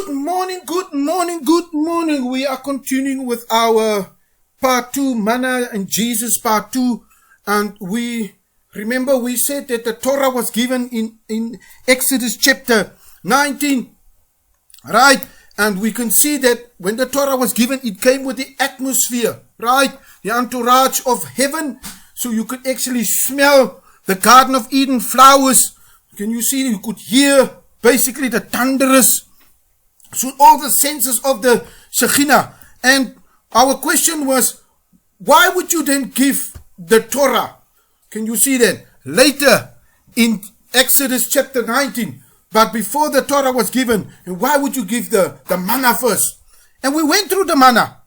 Good morning, good morning, good morning. We are continuing with our part 2, Manna and Jesus part 2. And we said that the Torah was given in Exodus chapter 19. Right? And we can see that when the Torah was given, it came with the atmosphere. Right? The entourage of heaven. So you could actually smell the Garden of Eden flowers. Can you see? You could hear basically the thunderous. So all the senses of the Shekhinah. And our question was, why would you then give the Torah? Can you see that? Later in Exodus chapter 19. But before the Torah was given, why would you give the manna first? And we went through the manna.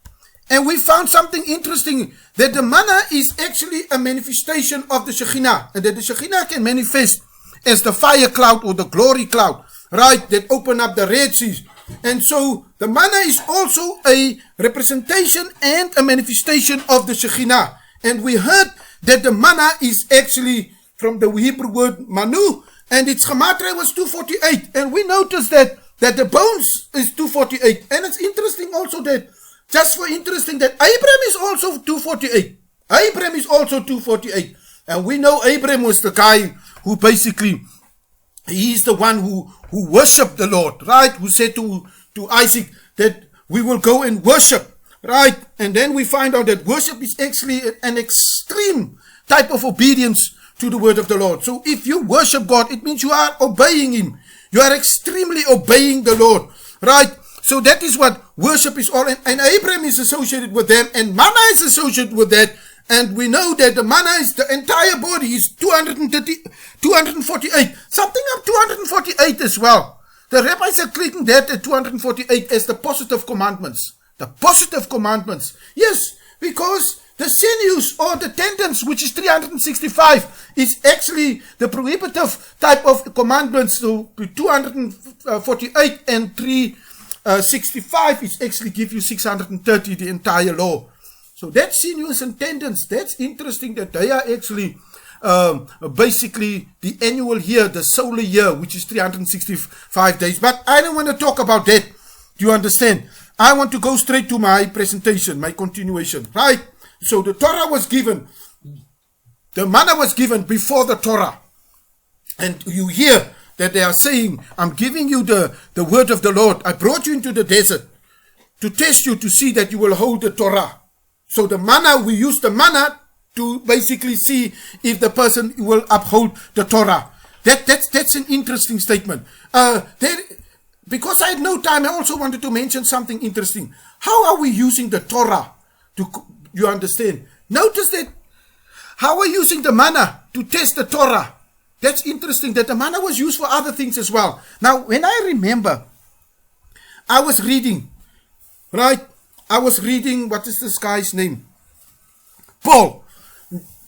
And we found something interesting. That the manna is actually a manifestation of the Shekhinah. And that the Shekhinah can manifest as the fire cloud or the glory cloud. Right? That open up the Red Sea. And so the manna is also a representation and a manifestation of the Shekhinah. And we heard that the manna is actually from the Hebrew word manu, and its gematria was 248. And we noticed that the bones is 248. And it's interesting also that, just for interesting, that Abraham is also 248. Abraham is also 248. And we know Abraham was the guy who basically, he is the one who worshipped the Lord, right? Who said to Isaac that we will go and worship, right? And then we find out that worship is actually an extreme type of obedience to the word of the Lord. So if you worship God, it means you are obeying Him. You are extremely obeying the Lord, right? So that is what worship is all. And Abraham is associated with them, and manna is associated with that. And we know that the manna is the entire body is 248. Something up 248 as well. The rabbis are clicking that at 248 as the positive commandments. The positive commandments. Yes, because the sinews or the tendons, which is 365, is actually the prohibitive type of commandments. So 248 and 365 is actually give you 630, the entire law. So that's sinews and tendons. That's interesting that they are actually basically the annual year, the solar year, which is 365 days. But I don't want to talk about that. Do you understand? I want to go straight to my presentation, my continuation, right? So the Torah was given, the manna was given before the Torah. And you hear that they are saying, I'm giving you the word of the Lord. I brought you into the desert to test you, to see that you will hold the Torah. So the manna, we use the manna to basically see if the person will uphold the Torah. That's an interesting statement. Because I had no time, I also wanted to mention something interesting. How are we using the Torah? You understand? Notice that how we're using the manna to test the Torah. That's interesting that the manna was used for other things as well. Now, when I remember, I was reading, right? I was reading, what is this guy's name? Paul.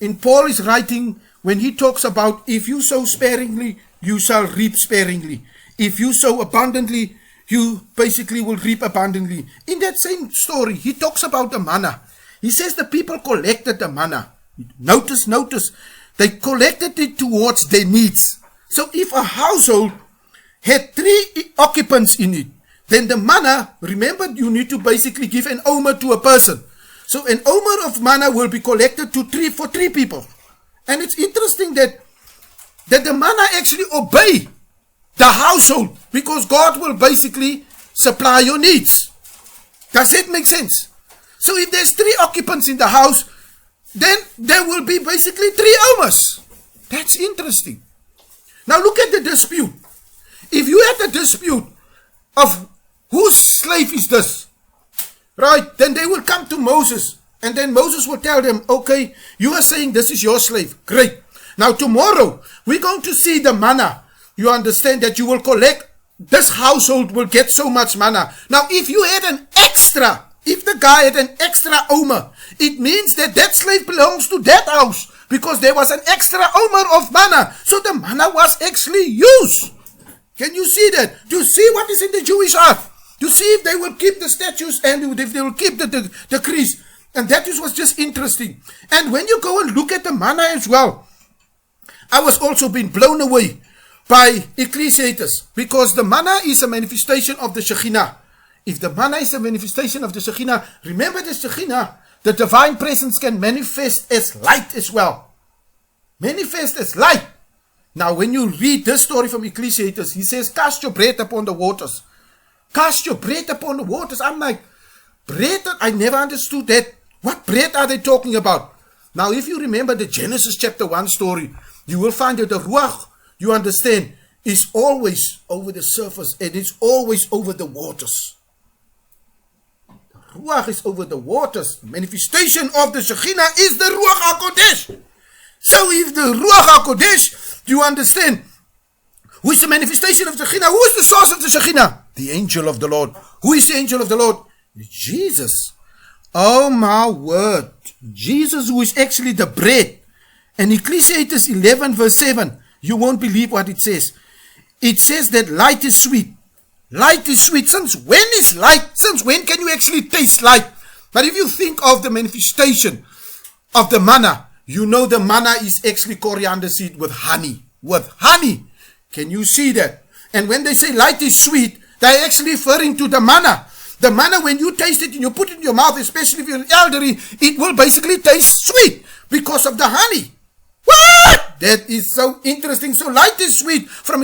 And Paul is writing, when he talks about, if you sow sparingly, you shall reap sparingly. If you sow abundantly, you basically will reap abundantly. In that same story, he talks about the manna. He says the people collected the manna. Notice, they collected it towards their needs. So if a household had 3 occupants in it, then the manna, remember, you need to basically give an omer to a person. So an omer of manna will be collected for 3 people. And it's interesting that the manna actually obey the household, because God will basically supply your needs. Does that make sense? So if there's 3 occupants in the house, then there will be basically 3 omers. That's interesting. Now look at the dispute. If you had a dispute of whose slave is this? Right? Then they will come to Moses. And then Moses will tell them, okay, you are saying this is your slave. Great. Now tomorrow, we're going to see the manna. You understand that you will collect, this household will get so much manna. Now if you had an extra, if the guy had an extra omer, it means that slave belongs to that house. Because there was an extra omer of manna. So the manna was actually used. Can you see that? To see what is in the Jewish heart. To see if they will keep the statutes and if they will keep the decrees. And that was just interesting. And when you go and look at the manna as well, I was also being blown away by Ecclesiastes, because the manna is a manifestation of the Shekhinah. If the manna is a manifestation of the Shekhinah, remember the Shekhinah, the divine presence can manifest as light as well. Manifest as light. Now when you read this story from Ecclesiastes, he says, cast your bread upon the waters. Cast your bread upon the waters. I'm like, bread? I never understood that. What bread are they talking about? Now if you remember the Genesis chapter 1 story, you will find that the Ruach, you understand, is always over the surface and it's always over the waters. The Ruach is over the waters. The manifestation of the Shekhinah is the Ruach HaKodesh. So if the Ruach HaKodesh, you understand, who is the manifestation of the Shekhinah? Who is the source of the Shekhinah? The angel of the Lord. Who is the angel of the Lord? Jesus. Oh my word. Jesus, who is actually the bread. And Ecclesiastes 11 verse 7, you won't believe what it says. It says that light is sweet. Light is sweet. Since when is light? Since when can you actually taste light? But if you think of the manifestation of the manna, you know the manna is actually coriander seed with honey. With honey. Can you see that? And when they say light is sweet, they're actually referring to the manna. The manna, when you taste it and you put it in your mouth, especially if you're elderly, it will basically taste sweet because of the honey. What? That is so interesting. So light is sweet from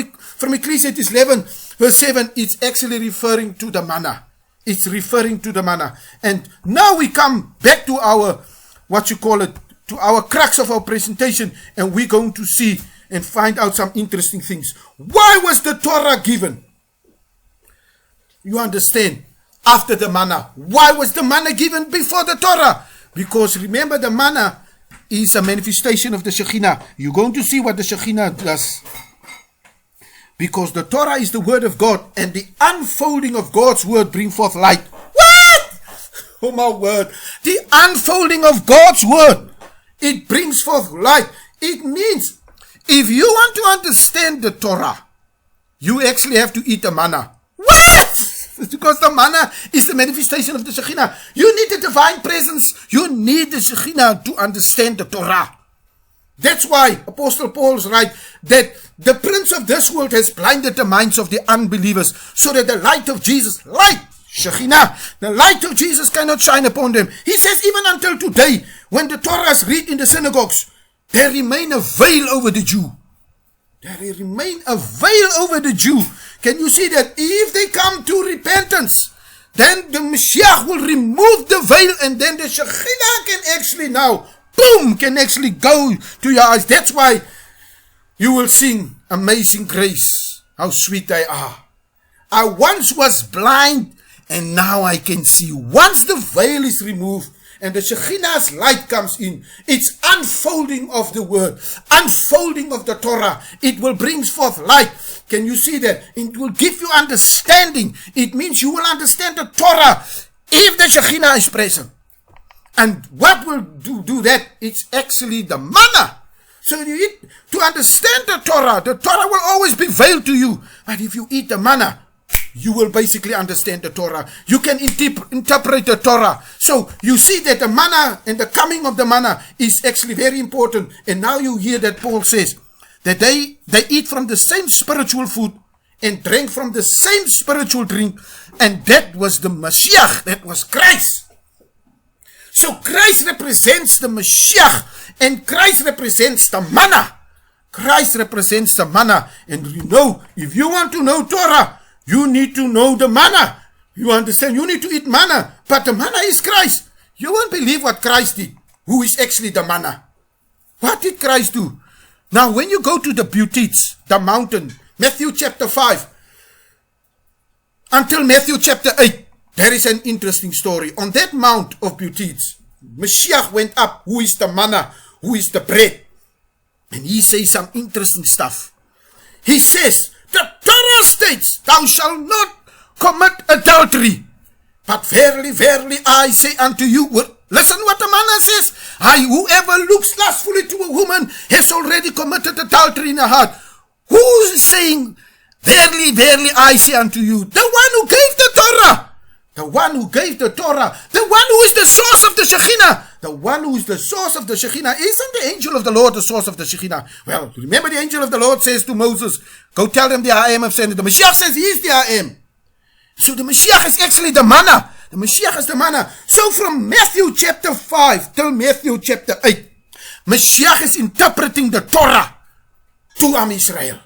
Ecclesiastes 11 verse 7. It's actually referring to the manna. It's referring to the manna. And now we come back to our, what you call it, to our crux of our presentation, and we're going to see and find out some interesting things. Why was the Torah given? You understand? After the manna. Why was the manna given before the Torah? Because remember, the manna is a manifestation of the Shekhinah. You're going to see what the Shekhinah does. Because the Torah is the word of God, and the unfolding of God's word bring forth light. What? Oh my word. The unfolding of God's word, it brings forth light. It means, if you want to understand the Torah, you actually have to eat the manna. What? Because the manna is the manifestation of the Shekhinah. You need the divine presence. You need the Shekhinah to understand the Torah. That's why Apostle Paul writes that the prince of this world has blinded the minds of the unbelievers, so that the light of Jesus, light, Shekhinah, the light of Jesus cannot shine upon them. He says even until today, when the Torah is read in the synagogues, there remain a veil over the Jew. There remain a veil over the Jew. Can you see that? If they come to repentance, then the Mashiach will remove the veil, and then the Shekhinah can actually now, boom, can actually go to your eyes. That's why you will sing Amazing Grace, how sweet they are. I once was blind, and now I can see. Once the veil is removed, and the Shekhinah's light comes in, it's unfolding of the word, unfolding of the Torah. It will bring forth light. Can you see that? It will give you understanding. It means you will understand the Torah if the Shekhinah is present. And what will do that? It's actually the manna. So you eat, to understand the Torah will always be veiled to you. But if you eat the manna, you will basically understand the Torah. You can interpret the Torah. So you see that the manna and the coming of the manna is actually very important. And now you hear that Paul says that they eat from the same spiritual food and drank from the same spiritual drink. And that was the Mashiach. That was Christ. So Christ represents the Mashiach, and Christ represents the manna. Christ represents the manna. And you know, if you want to know Torah, you need to know the manna. You understand? You need to eat manna. But the manna is Christ. You won't believe what Christ did, who is actually the manna. What did Christ do? Now, when you go to the Beatitudes, the mountain, Matthew chapter 5, until Matthew chapter 8, there is an interesting story. On that Mount of Beatitudes, Mashiach went up, who is the manna, who is the bread. And he says some interesting stuff. He says, the Torah states, thou shalt not commit adultery. But verily, verily, I say unto you, listen what the manna says. Whoever looks lustfully to a woman has already committed adultery in her heart. Who is saying, verily, verily, I say unto you? The one who gave the Torah. The one who gave the Torah. The one who is the source of the Shekhinah. the one who is the source of the Shekhinah. Isn't the angel of the Lord the source of the Shekhinah? Well, remember the angel of the Lord says to Moses, go tell them the I am have sent it. The Mashiach says he is the I am. So the Mashiach is actually the manna. The Mashiach is the manna. So from Matthew chapter 5 till Matthew chapter 8, Mashiach is interpreting the Torah to Am Israel.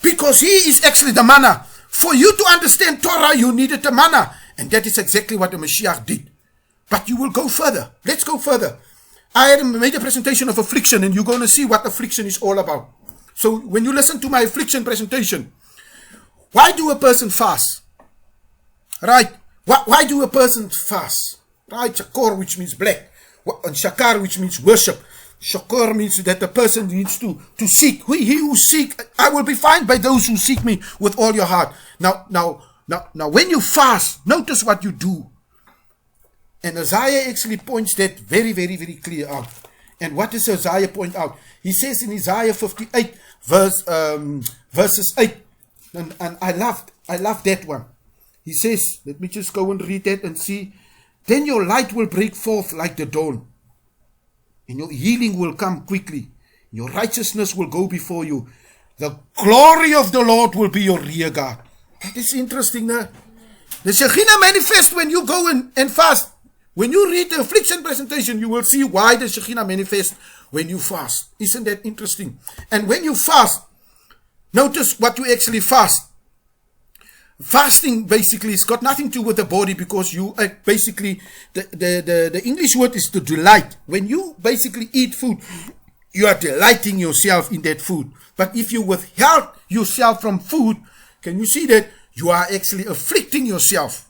Because he is actually the manna. For you to understand Torah, you needed the manna. And that is exactly what the Mashiach did. But you will go further. Let's go further. I had made a presentation of affliction, and you're going to see what affliction is all about. So when you listen to my affliction presentation, why do a person fast? Right? Why do a person fast? Right? Shakor, which means black. And Shakar, which means worship. Shakor means that the person needs to seek. He who seek, I will be found by those who seek me with all your heart. Now, when you fast, notice what you do. And Isaiah actually points that very, very, very clear out. And what does Isaiah point out? He says in Isaiah 58, verses 8, and I love that one. He says, let me just go and read that and see. Then your light will break forth like the dawn, and your healing will come quickly. Your righteousness will go before you. The glory of the Lord will be your rear guard. That is interesting. The Shekhinah manifests when you go and fast. When you read the affliction presentation, you will see why the Shekhinah manifests when you fast. Isn't that interesting? And when you fast, notice what you actually fast. Fasting basically has got nothing to do with the body, because you basically, the English word is to delight. When you basically eat food, you are delighting yourself in that food. But if you withheld yourself from food, can you see that you are actually afflicting yourself?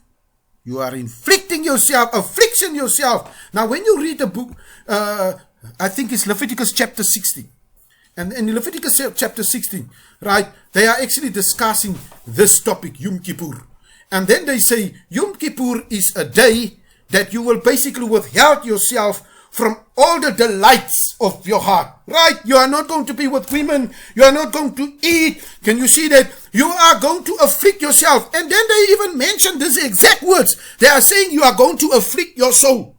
You are inflicting yourself, affliction yourself. Now when you read the book, I think it's Leviticus chapter 16. And in Leviticus chapter 16, right, they are actually discussing this topic, Yom Kippur. And then they say, Yom Kippur is a day that you will basically withhold yourself from all the delights of your heart, right? You are not going to be with women. You are not going to eat. Can you see that? You are going to afflict yourself. And then they even mention these exact words. They are saying you are going to afflict your soul.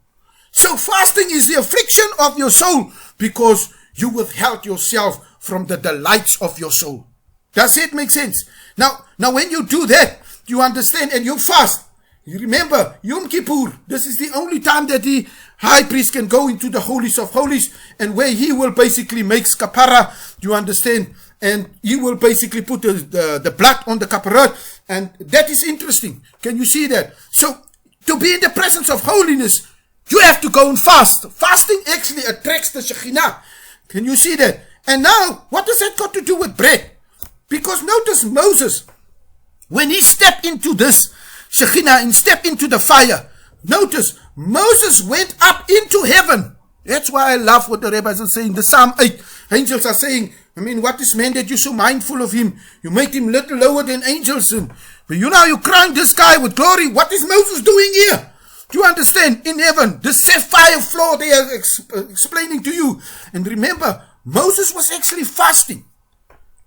So fasting is the affliction of your soul, because you withheld yourself from the delights of your soul. Does it make sense? Now when you do that, you understand, and you fast. You remember, Yom Kippur, this is the only time that the high priest can go into the holies of holies, and where he will basically make kapara, you understand, and he will basically put the blood on the kaparat, and that is interesting. Can you see that? So, to be in the presence of holiness, you have to go and fast. Fasting actually attracts the Shekhinah. Can you see that? And now, what does that got to do with bread? Because notice Moses, when he stepped into this Shekhinah and stepped into the fire, notice Moses went up into heaven. That's why I love what the rabbis are saying. The Psalm 8 angels are saying, I mean, what is man that you're so mindful of him? You make him little lower than angels. But you know, you're crying this guy with glory. What is Moses doing here? Do you understand? In heaven, the sapphire floor they are explaining to you. And remember, Moses was actually fasting.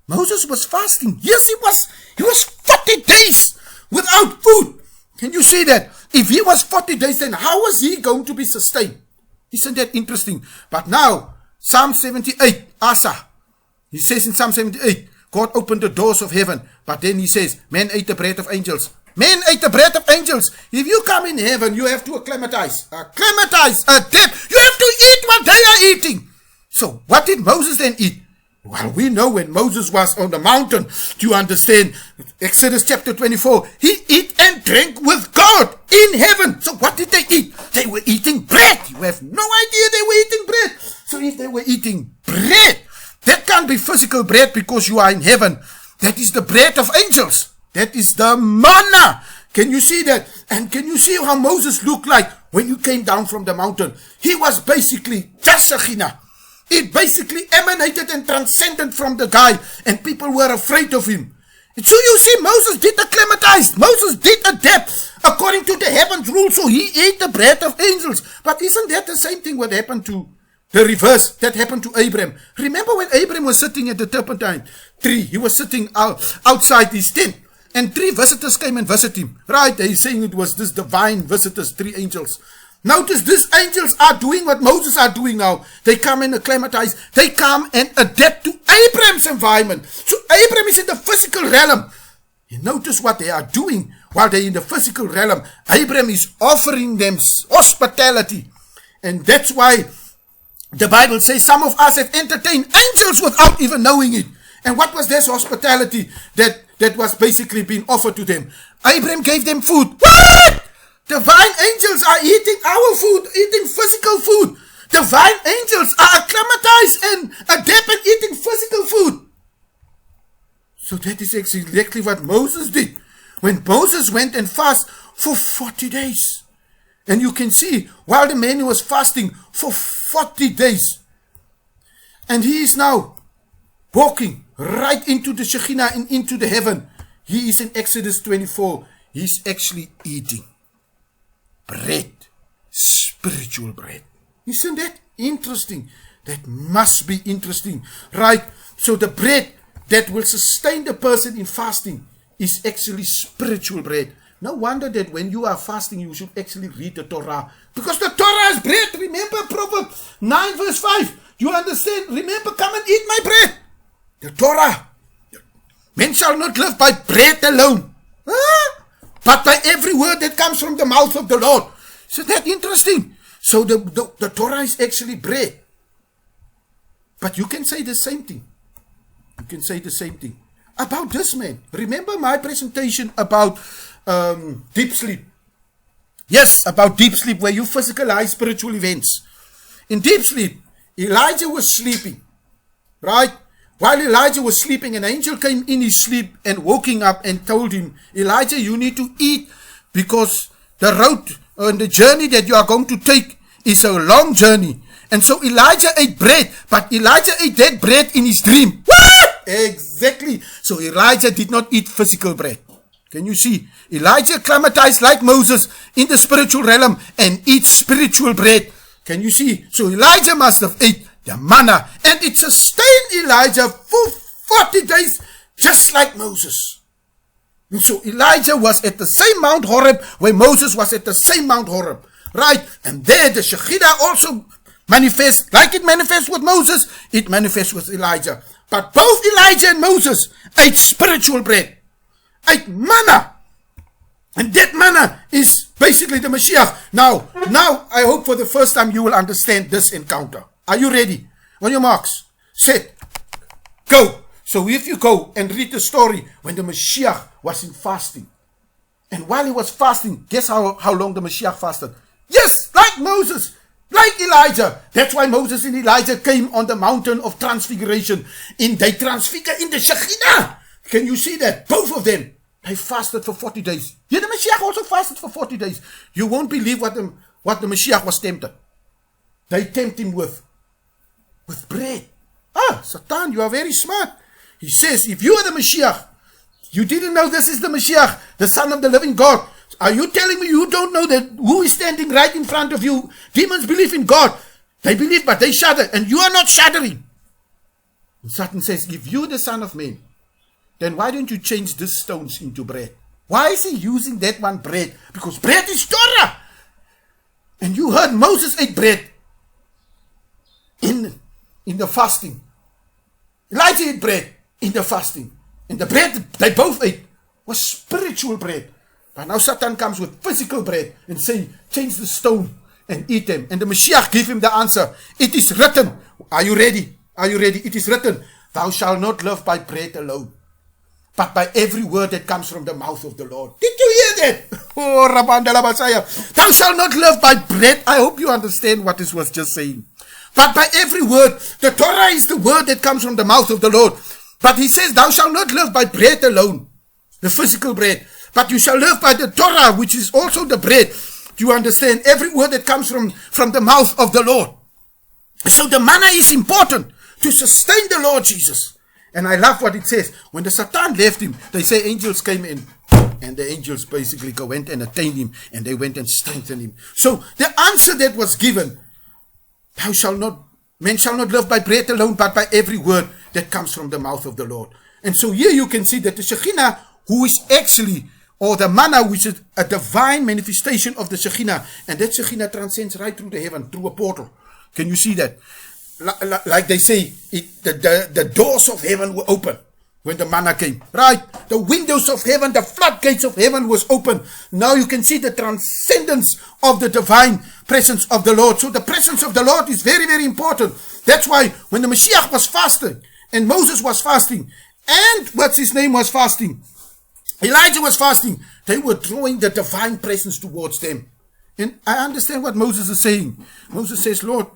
Moses was fasting. Yes, he was 40 days without food. Can you see that? If he was 40 days, then how was he going to be sustained? Isn't that interesting? But now, Psalm 78, Asa, he says in Psalm 78, God opened the doors of heaven. But then he says, man ate the bread of angels. Men ate the bread of angels. If you come in heaven, you have to acclimatize. Adapt. You have to eat what they are eating. So, what did Moses then eat? Well, we know when Moses was on the mountain, do you understand? Exodus chapter 24, he ate and drank with God in heaven. So, what did they eat? They were eating bread. You have no idea they were eating bread. So, if they were eating bread, that can't be physical bread because you are in heaven. That is the bread of angels. That is the manna. Can you see that? And can you see how Moses looked like when you came down from the mountain? He was basically just Shekhinah. It basically emanated and transcended from the guy, and people were afraid of him. And so you see, Moses did acclimatize. Moses did adapt according to the heaven's rules. So he ate the bread of angels. But isn't that the same thing what happened to the reverse that happened to Abraham? Remember when Abraham was sitting at the turpentine tree? He was sitting outside his tent. And 3 visitors came and visited him. Right? They're saying it was this divine visitors, 3 angels. Notice these angels are doing what Moses are doing now. They come and acclimatize. They come and adapt to Abraham's environment. So Abraham is in the physical realm. You notice what they are doing while they're in the physical realm. Abraham is offering them hospitality. And that's why the Bible says some of us have entertained angels without even knowing it. And what was this hospitality that was basically being offered to them? Abraham gave them food. What? Divine angels are eating our food, eating physical food. Divine angels are acclimatized and adept at eating physical food. So that is exactly what Moses did. When Moses went and fasted for 40 days. And you can see, while the man was fasting for 40 days. And he is now walking right into the Shekhinah and into the heaven. He is in Exodus 24. He's actually eating bread, spiritual bread. Isn't that interesting? That must be interesting, right? So the bread that will sustain the person in fasting is actually spiritual bread. No wonder that when you are fasting, you should actually read the Torah. Because the Torah is bread. Remember Proverbs 9 verse 5. You understand? Remember, come and eat my bread. The Torah. Men shall not live by bread alone, but by every word that comes from the mouth of the Lord. Isn't that interesting? So the Torah is actually bread. But you can say the same thing. You can say the same thing about this man. Remember my presentation about deep sleep. Yes, about deep sleep, where you physicalize spiritual events. In deep sleep, Elijah was sleeping, right? While Elijah was sleeping, an angel came in his sleep and woke him up and told him, Elijah, you need to eat because the road and the journey that you are going to take is a long journey. And so Elijah ate bread, but Elijah ate that bread in his dream. What? Exactly. So Elijah did not eat physical bread. Can you see? Elijah acclimatized like Moses in the spiritual realm and eats spiritual bread. Can you see? So Elijah must have ate the manna, and it sustained Elijah for 40 days, just like Moses. And so Elijah was at the same Mount Horeb where Moses was at the same Mount Horeb, right? And there the Shekhinah also manifests, like it manifests with Moses, it manifests with Elijah. But both Elijah and Moses ate spiritual bread, ate manna. And that manna is basically the Mashiach. Now I hope for the first time you will understand this encounter. Are you ready? On your marks, set, go. So if you go and read the story when the Mashiach was in fasting. And while he was fasting, guess how long the Mashiach fasted? Yes, like Moses, like Elijah. That's why Moses and Elijah came on the mountain of transfiguration. They transfigure in the Shekhinah. Can you see that? Both of them. They fasted for 40 days. Yeah, the Mashiach also fasted for 40 days. You won't believe what the Mashiach was tempted. They tempt him with bread. Satan, you are very smart. He says, if you are the Mashiach, you didn't know this is the Mashiach, the Son of the living God. Are you telling me you don't know that who is standing right in front of you? Demons believe in God. They believe, but they shudder, and you are not shuddering. And Satan says, if you're the Son of Man, then why don't you change these stones into bread? Why is he using that one bread? Because bread is Torah. And you heard Moses ate bread in the fasting. Elijah ate bread in the fasting. And the bread they both ate was spiritual bread. But now Satan comes with physical bread and say, change the stone and eat them. And the Mashiach gave him the answer. It is written. Are you ready? Are you ready? It is written. Thou shalt not live by bread alone, but by every word that comes from the mouth of the Lord. Did you hear that? Oh, Rabandala Basaya. Thou shalt not live by bread. I hope you understand what this was just saying. But by every word. The Torah is the word that comes from the mouth of the Lord. But he says, thou shalt not live by bread alone, the physical bread, but you shall live by the Torah, which is also the bread. Do you understand? Every word that comes from the mouth of the Lord. So the manna is important to sustain the Lord Jesus. And I love what it says. When the Satan left him, they say angels came in. And the angels basically went and attained him. And they went and strengthened him. So the answer that was given, men shall not live by bread alone, but by every word that comes from the mouth of the Lord. And so here you can see that the Shekhinah, who is actually or the manna, which is a divine manifestation of the Shekhinah. And that Shekhinah transcends right through the heaven, through a portal. Can you see that? Like they say, the doors of heaven were open when the manna came. Right? The windows of heaven, the floodgates of heaven was open. Now you can see the transcendence of the divine presence of the Lord. So the presence of the Lord is very, very important. That's why when the Mashiach was fasting, and Moses was fasting, and what's his name was fasting, Elijah was fasting, they were drawing the divine presence towards them. And I understand what Moses is saying. Moses says, Lord,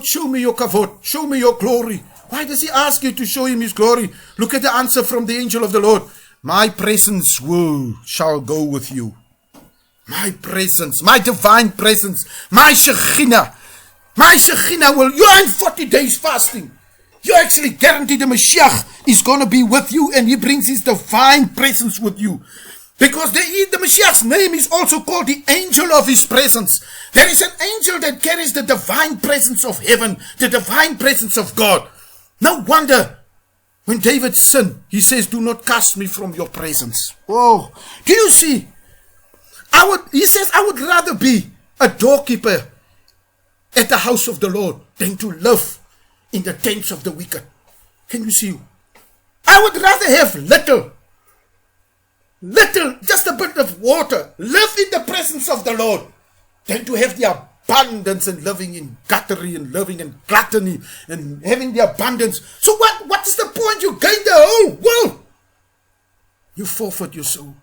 show me your kavod, show me your glory. Why does he ask you to show him his glory? Look at the answer from the angel of the Lord. My presence shall go with you. My presence, my divine presence, my Shekhinah will, you're in 40 days fasting. You actually guarantee the Mashiach is going to be with you, and he brings his divine presence with you. Because the Mashiach's name is also called the angel of his presence. There is an angel that carries the divine presence of heaven, the divine presence of God. No wonder when David sinned, he says, do not cast me from your presence. Oh, do you see? He says, I would rather be a doorkeeper at the house of the Lord than to live in the tents of the wicked. Can you see? I would rather have little, just a bit of water, live in the presence of the Lord, than to have the abundance and living in guttery and living in gluttony and having the abundance. So what is the point? You gain the whole world. You forfeit your soul.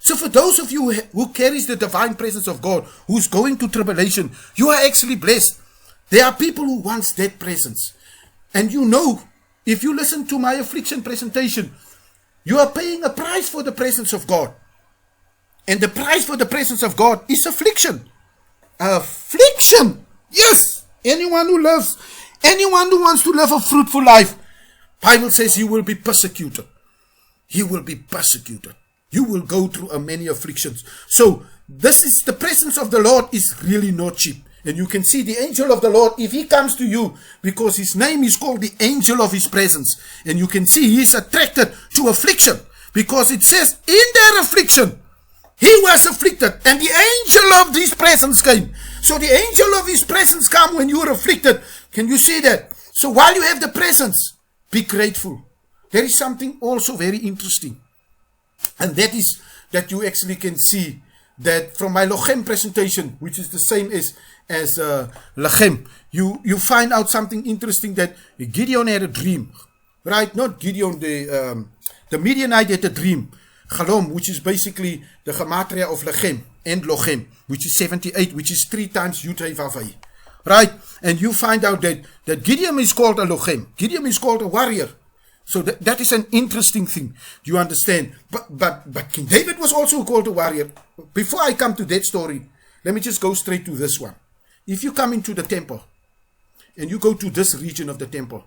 So for those of you who carries the divine presence of God, who's going to tribulation, you are actually blessed. There are people who wants that presence. And you know, if you listen to my affliction presentation, you are paying a price for the presence of God. And the price for the presence of God is affliction. Affliction! Yes! Anyone who wants to live a fruitful life, Bible says he will be persecuted. He will be persecuted. You will go through many afflictions. So, this is the presence of the Lord is really not cheap. And you can see the angel of the Lord, if he comes to you, because his name is called the angel of his presence. And you can see he is attracted to affliction. Because it says, in their affliction, he was afflicted. And the angel of his presence came. So the angel of his presence come when you are afflicted. Can you see that? So while you have the presence, be grateful. There is something also very interesting. And that is that you actually can see that from my Lochem presentation, which is the same as Lachem, you find out something interesting, that Gideon had a dream, right? Not Gideon, the Midianite had a dream, Chalom, which is basically the gematria of Lachem and Lochem, which is 78, which is 3 times Yud-Heh-Vav-Heh, right? And you find out that Gideon is called a Lochem, Gideon is called a warrior. So that is an interesting thing. Do you understand? But King David was also called a warrior. Before I come to that story, let me just go straight to this one. If you come into the temple and you go to this region of the temple,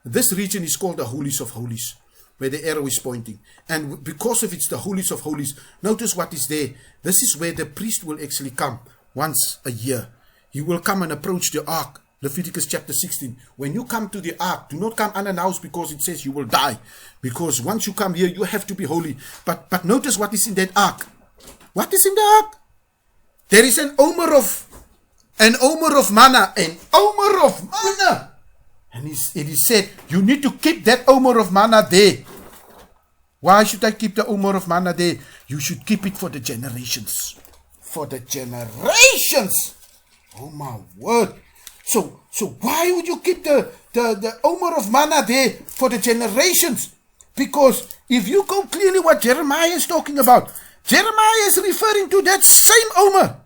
this region is called the Holies of Holies, where the arrow is pointing. And because of it's the Holies of Holies, notice what is there. This is where the priest will actually come once a year. He will come and approach the ark. Leviticus chapter 16. When you come to the ark, do not come unannounced, because it says you will die. Because once you come here, you have to be holy. But notice what is in that ark. What is in the ark? There is an omer of manna. An omer of manna. And it is said, you need to keep that omer of manna there. Why should I keep the omer of manna there? You should keep it for the generations. For the generations. Oh my word. So why would you keep the omer of manna there for the generations? Because if you go clearly what Jeremiah is talking about, Jeremiah is referring to that same omer.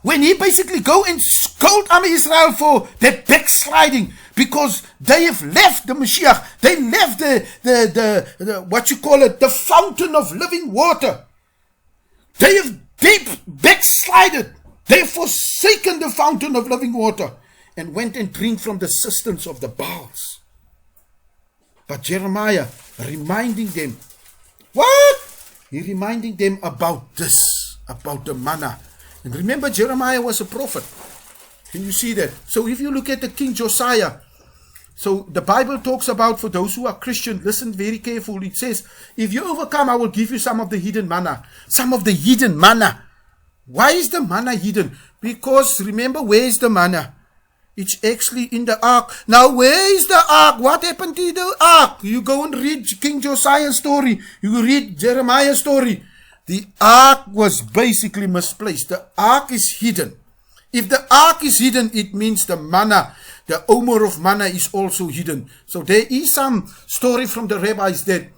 When he basically go and scold Israel for their backsliding, because they have left the Mashiach, they left the what you call it, the fountain of living water. They have deep backslided. They forsaken the fountain of living water and went and drink from the cisterns of the Baals. But Jeremiah reminding them, what? He reminding them about this, about the manna. And remember, Jeremiah was a prophet. Can you see that? So if you look at the King Josiah, So the Bible talks about, for those who are Christian, listen very carefully. It says, if you overcome, I will give you some of the hidden manna. Some of the hidden manna. Why is the manna hidden? Because remember, where is the manna? It's actually in the ark. Now, where is the ark? What happened to the ark? You go and read King Josiah's story. You read Jeremiah's story. The ark was basically misplaced. The ark is hidden. If the ark is hidden, it means the manna, the omer of manna is also hidden. So there is some story from the rabbis that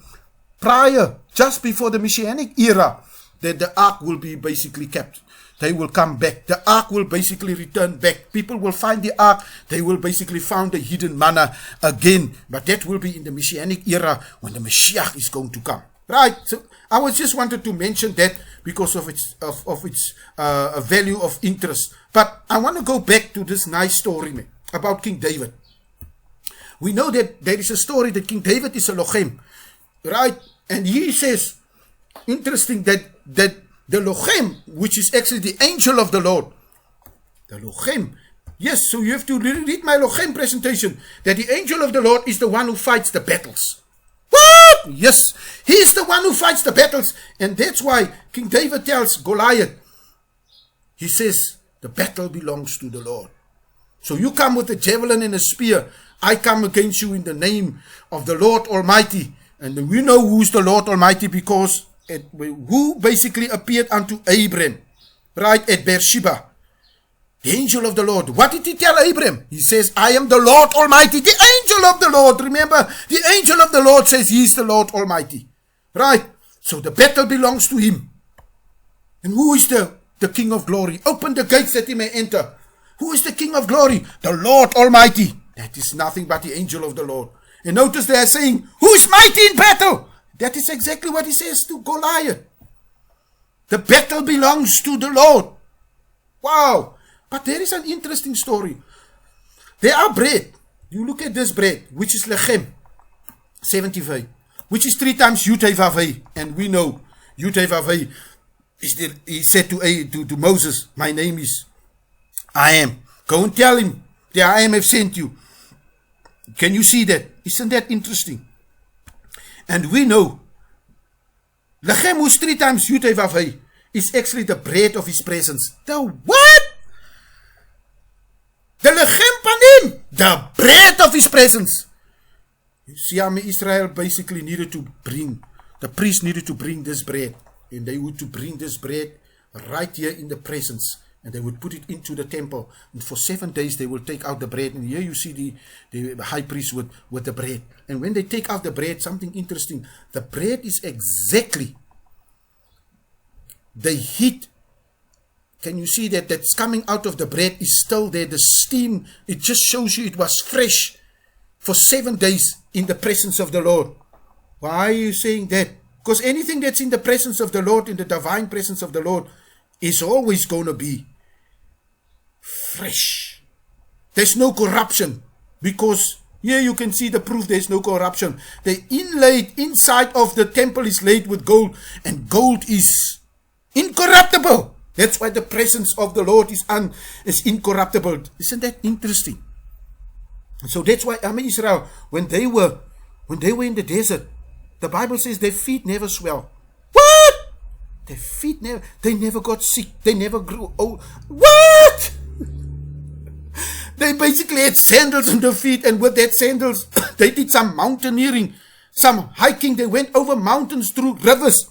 prior, just before the Messianic era, that the ark will be basically kept. They will come back. The ark will basically return back. People will find the ark. They will basically find the hidden manna again. But that will be in the Messianic era when the Mashiach is going to come. Right? So I was just wanted to mention that because of its value of interest. But I want to go back to this nice story, man, about King David. We know that there is a story that King David is a lochem. Right? And he says, interesting, that the lochem, which is actually the angel of the Lord, the lochem, yes, so you have to read my lochem presentation, that the angel of the Lord is the one who fights the battles. What? Yes, he is the one who fights the battles. And that's why King David tells Goliath, he says, the battle belongs to the Lord. So you come with a javelin and a spear, I come against you in the name of the Lord Almighty. And we know who's the Lord Almighty, because who basically appeared unto Abraham, right, at Beersheba? The angel of the Lord. What did he tell Abraham? He says, I am the Lord Almighty, the angel of the Lord. Remember, the angel of the Lord says he is the Lord Almighty. Right? So the battle belongs to him. And who is the King of glory? Open the gates that he may enter. Who is the King of glory? The Lord Almighty. That is nothing but the angel of the Lord. And notice they are saying, who is mighty in battle? That is exactly what he says to Goliath. The battle belongs to the Lord. Wow. But there is an interesting story. There are bread. You look at this bread, which is lechem, 75, which is 3 times Yud-Heh-Vav-Heh. And we know Yud-Heh-Vav-Heh he said to Moses, my name is I am. Go and tell him that I am have sent you. Can you see that? Isn't that interesting? And we know lechem, who's 3 times Yud-Heh-Vav-Heh, is actually the bread of his presence. The what? The lechem panim, the bread of his presence. You see how Israel basically needed to bring, the priest needed to bring this bread. And they would to bring this bread right here in the presence. And they would put it into the temple. And for 7 days they will take out the bread. And here you see the high priest with the bread. And when they take out the bread, something interesting. The bread is exactly the heat. Can you see that that's coming out of the bread is still there? The steam, it just shows you it was fresh for 7 days in the presence of the Lord. Why are you saying that? Because anything that's in the presence of the Lord, in the divine presence of the Lord, is always going to be fresh. There's no corruption, because here you can see the proof there's no corruption. The inlaid inside of the temple is laid with gold, and gold is incorruptible. That's why the presence of the Lord is incorruptible. Isn't that interesting? So that's why Israel, when they were in the desert, the Bible says their feet never swell. What? Their feet they never got sick. They never grew old. What? They basically had sandals on their feet, and with that sandals, they did some mountaineering, some hiking. They went over mountains, through rivers.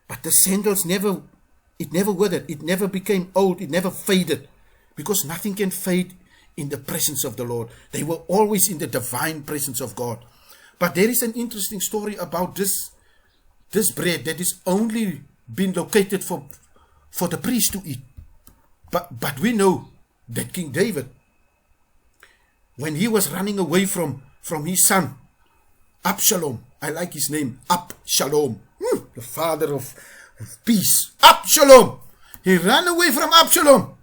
But the sandals never withered. It never became old. It never faded, because nothing can fade in the presence of the Lord. They were always in the divine presence of God. But there is an interesting story about this bread that is only been located for the priest to eat. But we know that King David, when he was running away from his son Absalom, I like his name, Absalom, the father of peace, Absalom. He ran away from Absalom,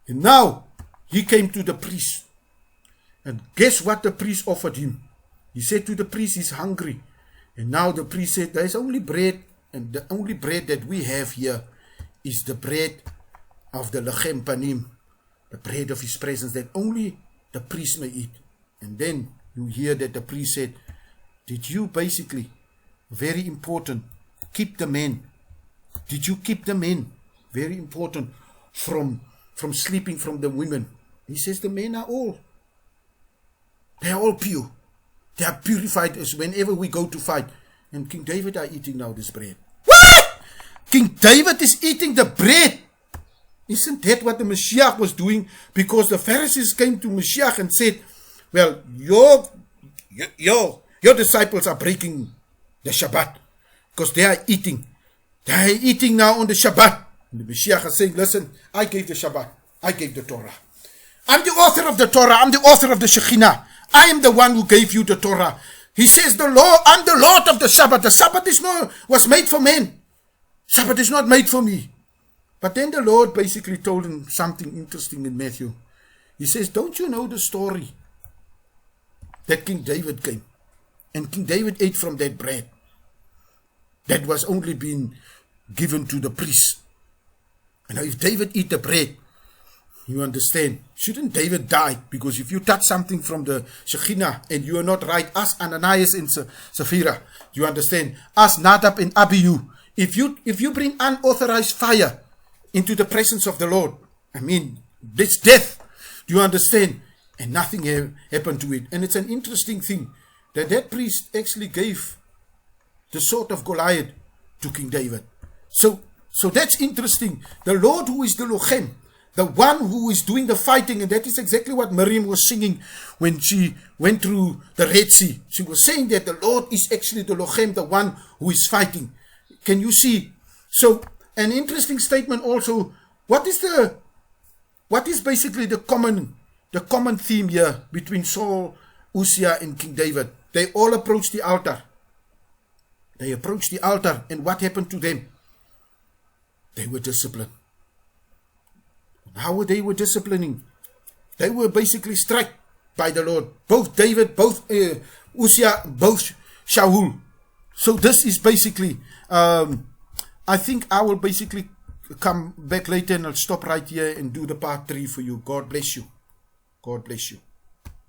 and now he came to the priest. And guess what the priest offered him? He said to the priest, he's hungry. And now the priest said, there is only bread, and the only bread that we have here is the bread of the lechem panim, the bread of his presence, that only the priest may eat. And then you hear that the priest said, did you basically, very important, keep the men? Did you keep the men? Very important, from sleeping from the women. He says the men are they are all pure. They are purified as whenever we go to fight. And King David are eating now this bread. What? King David is eating the bread. Isn't that what the Mashiach was doing? Because the Pharisees came to Mashiach and said, well, your disciples are breaking the Shabbat because they are eating. They are eating now on the Shabbat. And the Mashiach is saying, listen, I gave the Shabbat. I gave the Torah. I'm the author of the Torah. I'm the author of the Shekhinah. I am the one who gave you the Torah. He says, I'm the Lord of the Sabbath. The Sabbath was made for men. Sabbath is not made for me. But then the Lord basically told him something interesting in Matthew. He says, don't you know the story that King David came? And King David ate from that bread that was only being given to the priest. And now if David eat the bread, you understand, shouldn't David die? Because if you touch something from the Shekhinah and you are not right, as Ananias and Sapphira, you understand, as Nadab and Abihu, if you bring unauthorized fire into the presence of the Lord, I mean, that's death, do you understand? And nothing happened to it. And it's an interesting thing that priest actually gave the sword of Goliath to King David. So that's interesting. The Lord who is the Lochem, the one who is doing the fighting, and that is exactly what Miriam was singing when she went through the Red Sea. She was saying that the Lord is actually the Lochem, the one who is fighting. Can you see? So, an interesting statement also, what is basically the common theme here between Saul, Uzziah, and King David? They all approached the altar. They approached the altar, and what happened to them? They were disciplined. How were they disciplining? They were basically struck by the Lord. Both David, both Uzziah, both Shaul. So this is basically, I think I will basically come back later and I'll stop right here and do the part 3 for you. God bless you. God bless you.